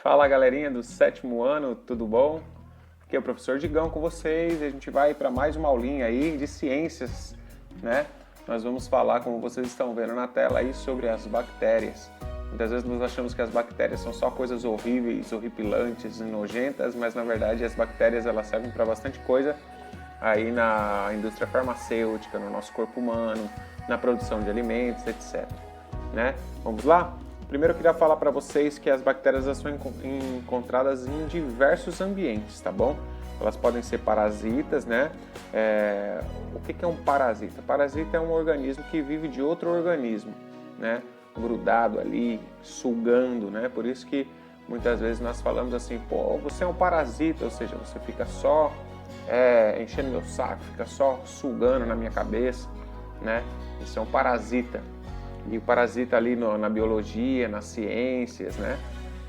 Fala galerinha do sétimo ano, tudo bom? Aqui é o professor Digão com vocês e a gente vai para mais uma aulinha aí de ciências, né? Nós vamos falar, como vocês estão vendo na tela aí, sobre as bactérias. Muitas vezes nós achamos que as bactérias são só coisas horríveis, horripilantes e nojentas, mas na verdade as bactérias elas servem para bastante coisa aí na indústria farmacêutica, no nosso corpo humano, na produção de alimentos, etc. Né? Vamos lá? Primeiro eu queria falar para vocês que as bactérias são encontradas em diversos ambientes, tá bom? Elas podem ser parasitas, né? O que é um parasita? Parasita é um organismo que vive de outro organismo, né? Grudado ali, sugando, né? Por isso que muitas vezes nós falamos assim, pô, você é um parasita, ou seja, você fica só enchendo meu saco, fica só sugando na minha cabeça, né? Isso é um parasita. E o parasita ali na biologia, nas ciências, né?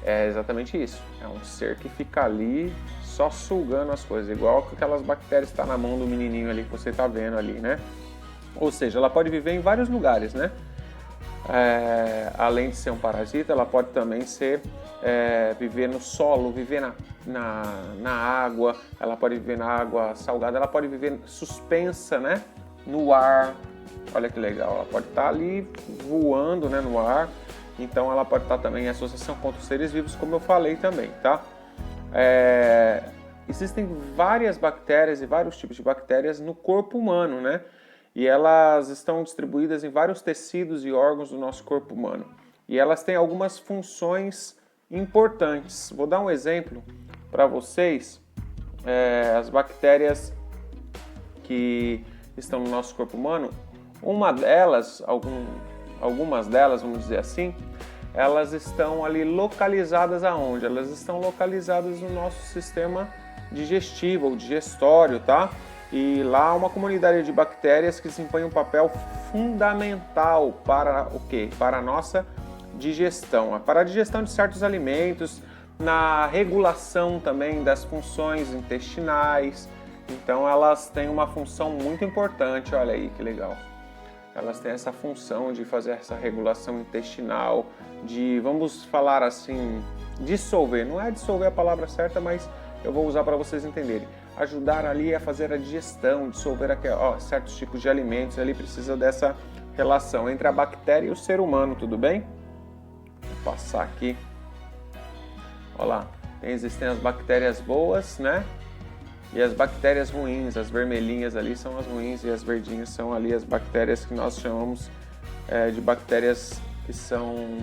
É exatamente isso. É um ser que fica ali só sugando as coisas, igual que aquelas bactérias que estão na mão do menininho ali que você está vendo ali, né? Ou seja, ela pode viver em vários lugares, né? Além de ser um parasita, ela pode também viver no solo, viver na água, ela pode viver na água salgada, ela pode viver suspensa, né? No ar. Olha que legal, ela pode estar ali voando, né, no ar, então ela pode estar também em associação com outros seres vivos, como eu falei também, tá? Existem várias bactérias e vários tipos de bactérias no corpo humano, né? E elas estão distribuídas em vários tecidos e órgãos do nosso corpo humano. E elas têm algumas funções importantes. Vou dar um exemplo para vocês. As bactérias que estão no nosso corpo humano, uma delas, algumas delas, vamos dizer assim, elas estão ali localizadas aonde? Elas estão localizadas no nosso sistema digestivo ou digestório, tá? E lá há uma comunidade de bactérias que desempenham um papel fundamental para o quê? Para a nossa digestão, para a digestão de certos alimentos, na regulação também das funções intestinais. Então elas têm uma função muito importante, olha aí que legal. Elas têm essa função de fazer essa regulação intestinal, de, vamos falar assim, dissolver. Não é dissolver a palavra certa, mas eu vou usar para vocês entenderem. Ajudar ali a fazer a digestão, dissolver certos tipos de alimentos. Ali precisa dessa relação entre a bactéria e o ser humano, tudo bem? Vou passar aqui. Olha lá, existem as bactérias boas, né? E as bactérias ruins, as vermelhinhas ali são as ruins e as verdinhas são ali as bactérias que nós chamamos de bactérias que são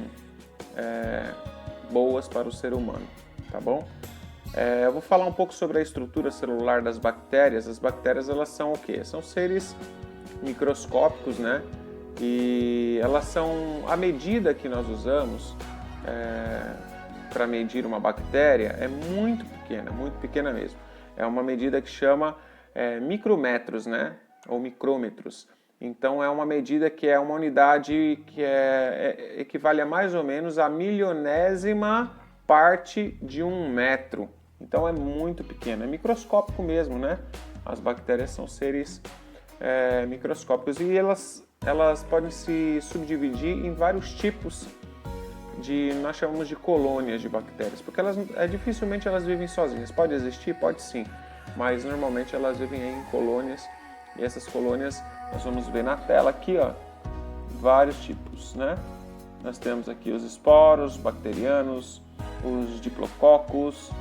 boas para o ser humano, tá bom? Eu vou falar um pouco sobre a estrutura celular das bactérias. As bactérias, elas são o quê? São seres microscópicos, né? E elas são, a medida que nós usamos para medir uma bactéria é muito pequena mesmo. É uma medida que chama micrometros, né? Ou micrômetros. Então é uma medida que é uma unidade que equivale a mais ou menos a milionésima parte de um metro. Então é muito pequeno, é microscópico mesmo, né? As bactérias são seres microscópicos e elas podem se subdividir em vários tipos nós chamamos de colônias de bactérias, porque dificilmente elas vivem sozinhas. Pode existir? Pode sim, mas normalmente elas vivem em colônias, e essas colônias nós vamos ver na tela aqui, ó, vários tipos, né? Nós temos aqui os esporos bacterianos, os diplococos,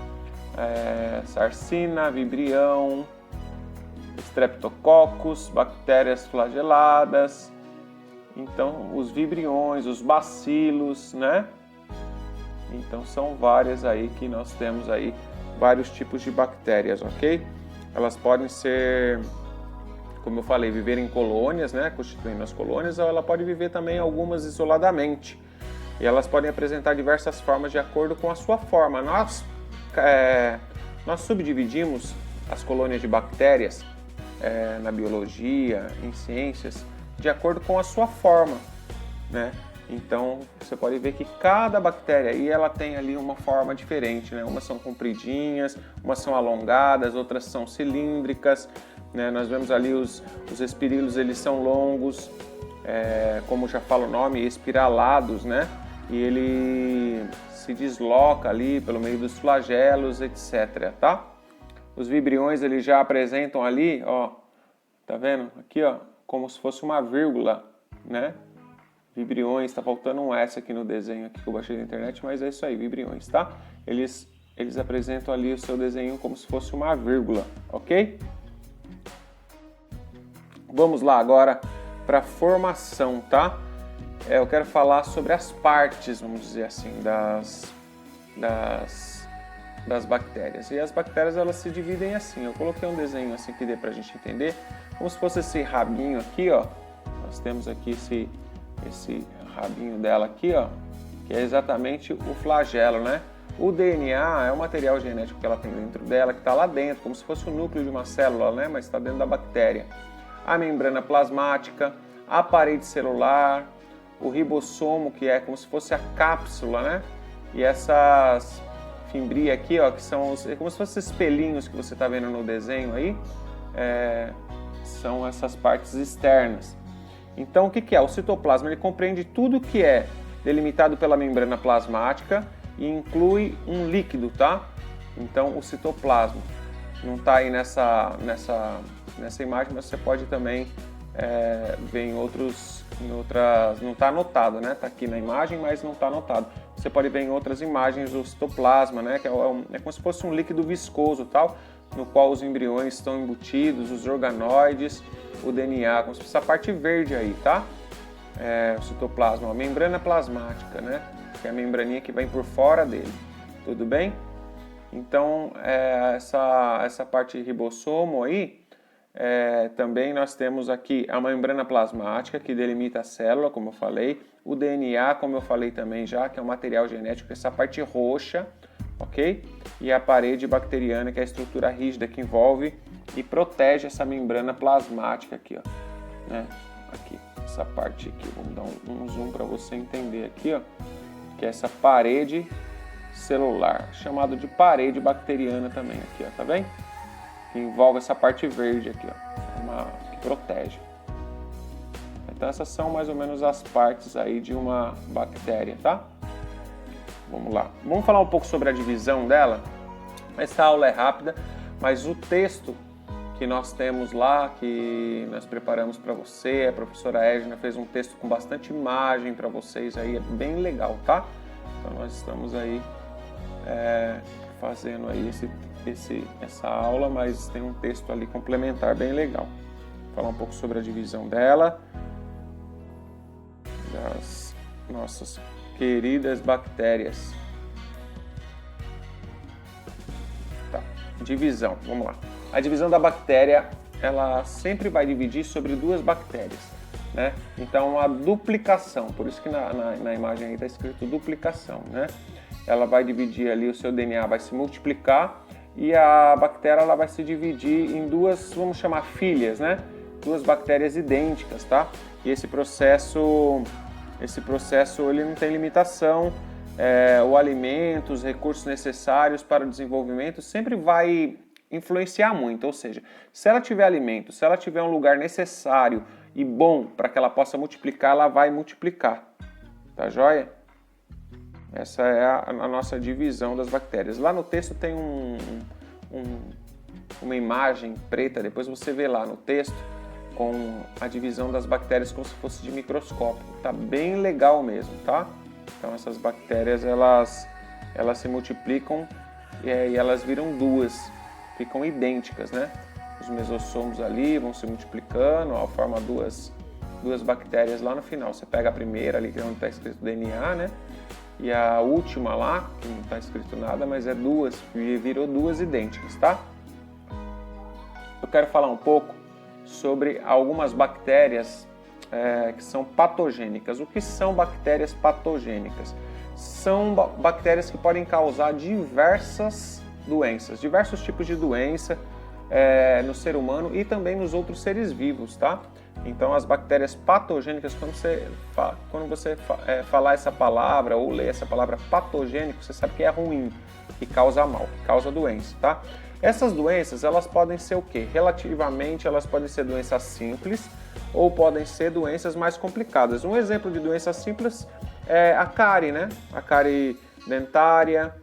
sarcina, vibrião, streptococcus, bactérias flageladas. Então, os vibriões, os bacilos, né? Então, são várias aí que nós temos aí, vários tipos de bactérias, ok? Elas podem ser, como eu falei, viver em colônias, né? Constituindo as colônias, ou ela pode viver também algumas isoladamente. E elas podem apresentar diversas formas de acordo com a sua forma. Nós subdividimos as colônias de bactérias na biologia, em ciências, de acordo com a sua forma, né? Então, você pode ver que cada bactéria aí, ela tem ali uma forma diferente, né? Umas são compridinhas, umas são alongadas, outras são cilíndricas, né? Nós vemos ali os espirilos, eles são longos, como já fala o nome, espiralados, né? e ele se desloca ali pelo meio dos flagelos, etc, tá? Os vibriões eles já apresentam ali, ó, tá vendo? Aqui, ó, como se fosse uma vírgula, né? Vibriões, tá faltando um S aqui no desenho aqui que eu baixei da internet, mas é isso aí, vibriões, tá? Eles apresentam ali o seu desenho como se fosse uma vírgula, ok? Vamos lá agora para formação, tá? Eu quero falar sobre as partes, vamos dizer assim, das bactérias. E as bactérias elas se dividem assim. Eu coloquei um desenho assim que dê pra gente entender, como se fosse esse rabinho aqui, ó. Nós temos aqui esse rabinho dela aqui, ó, que é exatamente o flagelo, né? O DNA é o material genético que ela tem dentro dela, que está lá dentro, como se fosse o núcleo de uma célula, né? Mas está dentro da bactéria. A membrana plasmática, a parede celular, o ribossomo, que é como se fosse a cápsula, né? E essas fimbrias aqui, ó, que são como se fossem esses pelinhos que você está vendo no desenho aí, são essas partes externas. Então, o que é? O citoplasma ele compreende tudo que é delimitado pela membrana plasmática e inclui um líquido, tá? Então, o citoplasma não está aí nessa imagem, mas você pode também ver em outras, não está anotado, né? Está aqui na imagem, mas não está anotado. Você pode ver em outras imagens o citoplasma, né? Que é como se fosse um líquido viscoso, tal, no qual os embriões estão embutidos, os organoides, o DNA, como se fosse a parte verde aí, tá? O citoplasma, a membrana plasmática, né? Que é a membraninha que vem por fora dele, tudo bem? Então, essa parte ribossomo aí, também nós temos aqui a membrana plasmática, que delimita a célula, como eu falei, o DNA, como eu falei também já, que é o material genético, essa parte roxa, ok? E a parede bacteriana, que é a estrutura rígida que envolve e protege essa membrana plasmática aqui, ó, né? Aqui, essa parte aqui, vamos dar um zoom para você entender aqui, ó, que é essa parede celular, chamado de parede bacteriana também aqui, ó, tá vendo? Que envolve essa parte verde aqui, ó, que protege. Então essas são mais ou menos as partes aí de uma bactéria, tá? Vamos lá. Vamos falar um pouco sobre a divisão dela. Essa aula é rápida, mas o texto que nós temos lá, que nós preparamos para você, a professora Edna fez um texto com bastante imagem para vocês aí, é bem legal, tá? Então nós estamos aí fazendo aí essa aula, mas tem um texto ali complementar bem legal. Vou falar um pouco sobre a divisão dela, das nossas queridas bactérias. Tá. Divisão, vamos lá. A divisão da bactéria, ela sempre vai dividir sobre duas bactérias, né? Então, a duplicação, por isso que na imagem aí está escrito duplicação, né? Ela vai dividir ali, o seu DNA vai se multiplicar e a bactéria ela vai se dividir em duas, vamos chamar filhas, né? Duas bactérias idênticas, tá? E esse processo ele não tem limitação. O alimento, os recursos necessários para o desenvolvimento sempre vai influenciar muito, ou seja, se ela tiver alimento, se ela tiver um lugar necessário e bom para que ela possa multiplicar, ela vai multiplicar, tá joia? Essa é a nossa divisão das bactérias. Lá no texto tem uma imagem preta, depois você vê lá no texto com a divisão das bactérias como se fosse de microscópio, tá bem legal mesmo, tá? Então essas bactérias elas se multiplicam e elas viram duas, ficam idênticas, né? Os mesossomos ali vão se multiplicando, ó, forma duas bactérias lá no final. Você pega a primeira ali, que é onde está escrito DNA, né? E a última lá, que não está escrito nada, mas é duas, e virou duas idênticas, tá? Eu quero falar um pouco sobre algumas bactérias que são patogênicas. O que são bactérias patogênicas? São bactérias que podem causar diversas doenças, diversos tipos de doença no ser humano e também nos outros seres vivos, tá? Então, as bactérias patogênicas, quando você falar essa palavra ou ler essa palavra patogênico, você sabe que é ruim, que causa mal, que causa doença, tá? Essas doenças, elas podem ser o quê? Relativamente, elas podem ser doenças simples ou podem ser doenças mais complicadas. Um exemplo de doença simples é a cárie, né? A cárie dentária.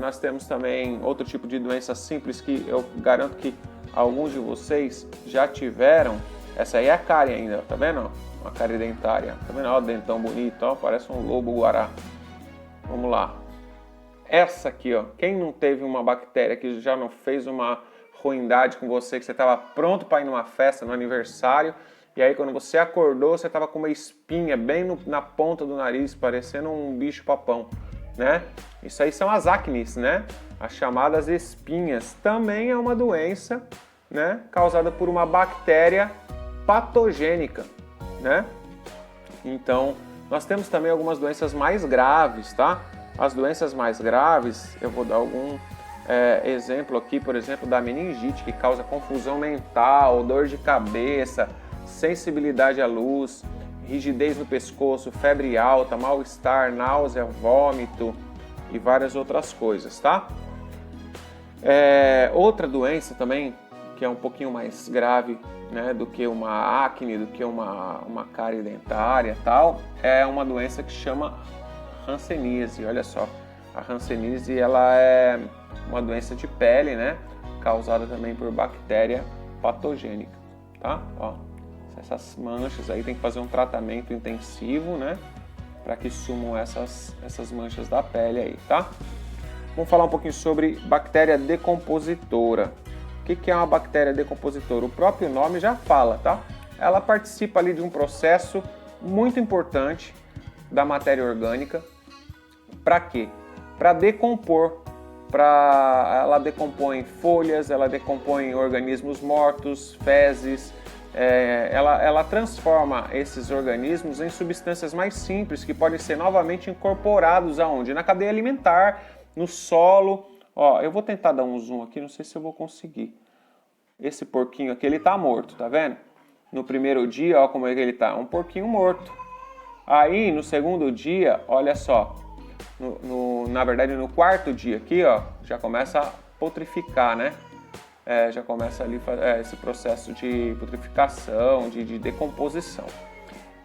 Nós temos também outro tipo de doença simples que eu garanto que alguns de vocês já tiveram. Essa aí é a cárie ainda, tá vendo? Uma cárie dentária. Tá vendo? Ó, o dentão bonito, ó, parece um lobo-guará. Vamos lá. Essa aqui, ó. Quem não teve uma bactéria que já não fez uma ruindade com você, que você estava pronto para ir numa festa, no aniversário, e aí quando você acordou, você estava com uma espinha bem na ponta do nariz, parecendo um bicho-papão, né? Isso aí são as acnes, né? As chamadas espinhas. Também é uma doença, né? Causada por uma bactéria patogênica, né? Então, nós temos também algumas doenças mais graves, tá? As doenças mais graves, eu vou dar algum exemplo aqui, por exemplo, da meningite, que causa confusão mental, dor de cabeça, sensibilidade à luz, rigidez no pescoço, febre alta, mal-estar, náusea, vômito e várias outras coisas, tá? Outra doença também, que é um pouquinho mais grave, né, do que uma acne, do que uma cárie dentária e tal, é uma doença que chama hanseníase. Olha só, a hanseníase, ela é uma doença de pele, né, causada também por bactéria patogênica, tá? Ó, essas manchas aí tem que fazer um tratamento intensivo, né, para que sumam essas manchas da pele aí, tá? Vamos falar um pouquinho sobre bactéria decompositora. O que é uma bactéria decompositora? O próprio nome já fala, tá? Ela participa ali de um processo muito importante da matéria orgânica. Para quê? Para decompor. Ela decompõe folhas, ela decompõe organismos mortos, fezes. Ela transforma esses organismos em substâncias mais simples que podem ser novamente incorporados aonde? Na cadeia alimentar, no solo. Ó, eu vou tentar dar um zoom aqui, não sei se eu vou conseguir. Esse porquinho aqui, ele tá morto, tá vendo? No primeiro dia, ó como é que ele tá, um porquinho morto. Aí, no segundo dia, olha só, na verdade, no quarto dia aqui, ó, já começa a putrificar, né? Já começa ali esse processo de putrificação, de decomposição.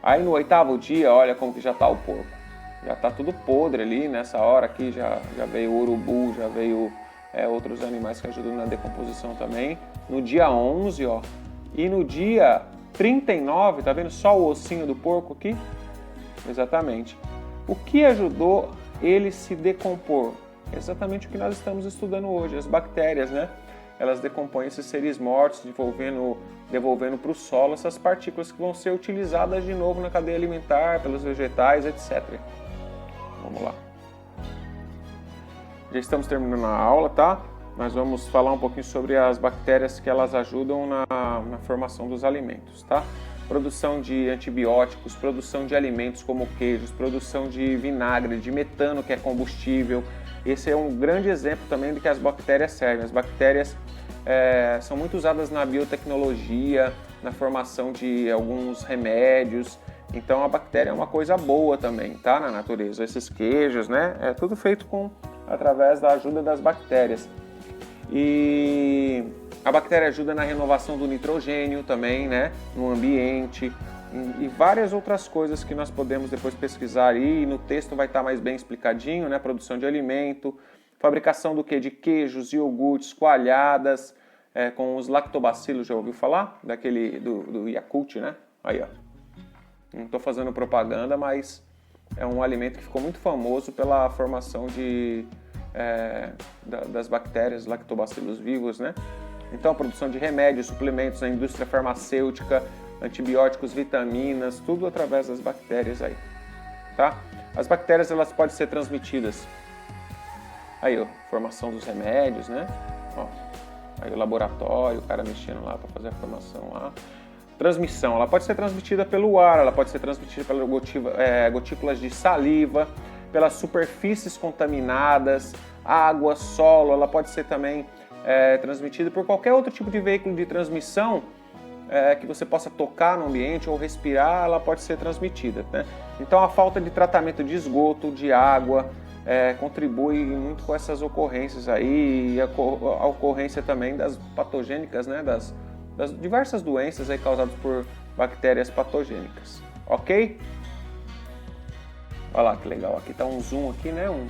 Aí, no oitavo dia, olha como que já tá o porco. Já tá tudo podre ali, nessa hora aqui já veio o urubu, já veio outros animais que ajudam na decomposição também. No dia 11, ó, e no dia 39, tá vendo só o ossinho do porco aqui? Exatamente. O que ajudou ele se decompor? Exatamente o que nós estamos estudando hoje, as bactérias, né? Elas decompõem esses seres mortos, devolvendo para o solo essas partículas que vão ser utilizadas de novo na cadeia alimentar, pelos vegetais, etc. Vamos lá. Já estamos terminando a aula, tá? Nós vamos falar um pouquinho sobre as bactérias que elas ajudam na formação dos alimentos, tá? Produção de antibióticos, produção de alimentos como queijos, produção de vinagre, de metano, que é combustível. Esse é um grande exemplo também do que as bactérias servem. As bactérias são muito usadas na biotecnologia, na formação de alguns remédios. Então a bactéria é uma coisa boa também, tá? Na natureza. Esses queijos, né? É tudo feito através da ajuda das bactérias. E a bactéria ajuda na renovação do nitrogênio também, né? No ambiente. E várias outras coisas que nós podemos depois pesquisar aí. No texto vai estar mais bem explicadinho, né? Produção de alimento, fabricação do quê? De queijos, iogurtes, coalhadas, com os lactobacilos, já ouviu falar? Daquele do Yakult, né? Aí, ó. Não estou fazendo propaganda, mas é um alimento que ficou muito famoso pela formação das bactérias, lactobacilos vivos, né? Então, a produção de remédios, suplementos, a indústria farmacêutica, antibióticos, vitaminas, tudo através das bactérias aí, tá? As bactérias, elas podem ser transmitidas. Aí, ó, formação dos remédios, né? Ó, aí o laboratório, o cara mexendo lá para fazer a formação lá. Transmissão, ela pode ser transmitida pelo ar, ela pode ser transmitida pelas gotículas de saliva, pelas superfícies contaminadas, água, solo, ela pode ser também transmitida por qualquer outro tipo de veículo de transmissão que você possa tocar no ambiente ou respirar, ela pode ser transmitida, né? Então a falta de tratamento de esgoto, de água, contribui muito com essas ocorrências aí, e a ocorrência também das patogênicas, né? Das diversas doenças aí causadas por bactérias patogênicas, ok? Olha lá que legal, aqui tá um zoom aqui, né? Como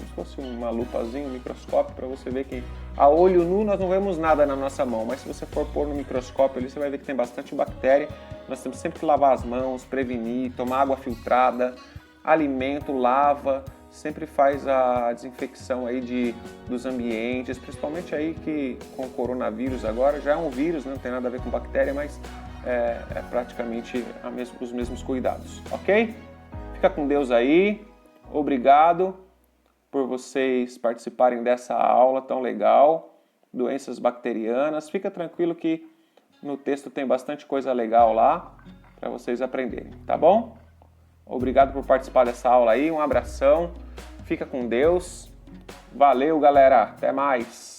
se fosse uma lupazinha, um microscópio, para você ver que a olho nu nós não vemos nada na nossa mão, mas se você for pôr no microscópio ali, você vai ver que tem bastante bactéria. Nós temos sempre que lavar as mãos, prevenir, tomar água filtrada, alimento, lava, sempre faz a desinfecção aí dos ambientes, principalmente aí que com o coronavírus agora, já é um vírus, né? Não tem nada a ver com bactéria, mas é praticamente os mesmos cuidados, ok? Fica com Deus aí, obrigado por vocês participarem dessa aula tão legal, doenças bacterianas. Fica tranquilo que no texto tem bastante coisa legal lá para vocês aprenderem, tá bom? Obrigado por participar dessa aula aí, um abração, fica com Deus, valeu galera, até mais!